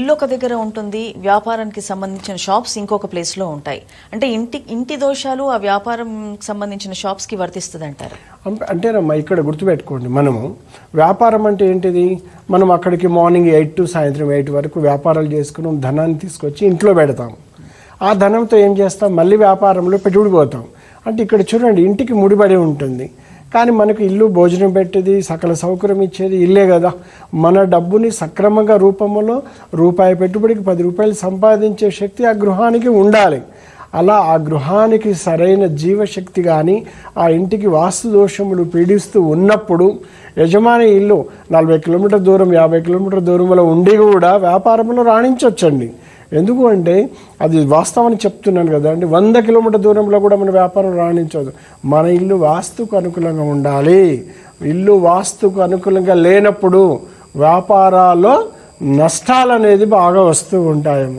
ఇల్లు ఒక దగ్గర ఉంటుంది, వ్యాపారానికి సంబంధించిన షాప్స్ ఇంకొక ప్లేస్లో ఉంటాయి. అంటే ఇంటి దోషాలు ఆ వ్యాపారం సంబంధించిన షాప్స్కి వర్తిస్తుంది అంటారు. అంటేనమ్మా, ఇక్కడ గుర్తుపెట్టుకోండి, మనము వ్యాపారం అంటే ఏంటిది? మనం అక్కడికి మార్నింగ్ 8 to సాయంత్రం 8 వరకు వ్యాపారాలు చేసుకుని ధనాన్ని తీసుకొచ్చి ఇంట్లో పెడతాం. ఆ ధనంతో ఏం చేస్తాం? మళ్ళీ వ్యాపారంలో పెట్టుబడి పోతాం. అంటే ఇక్కడ చూడండి, ఇంటికి ముడిపడి ఉంటుంది. కానీ మనకు ఇల్లు భోజనం పెట్టేది, సకల సౌకర్యం ఇచ్చేది ఇల్లే కదా. మన డబ్బుని సక్రమంగా రూపంలో రూపాయి పెట్టుబడికి 10 రూపాయలు సంపాదించే శక్తి ఆ గృహానికి ఉండాలి. అలా ఆ గృహానికి సరైన జీవశక్తి కానీ ఆ ఇంటికి వాస్తు దోషములు పీడిస్తూ ఉన్నప్పుడు యజమాని ఇల్లు 40 కిలోమీటర్ దూరం 50 కిలోమీటర్ దూరంలో ఉండి కూడా వ్యాపారంలో రాణించవచ్చండి. ఎందుకు అంటే అది వాస్తవాన్ని చెప్తున్నాను కదా అండి. 100 కిలోమీటర్ దూరంలో కూడా మన వ్యాపారం రాణించదు. మన ఇల్లు వాస్తుకు అనుకూలంగా ఉండాలి. ఇల్లు వాస్తుకు అనుకూలంగా లేనప్పుడు వ్యాపారాల్లో నష్టాలు అనేది బాగా వస్తూ ఉంటాయమ్మా.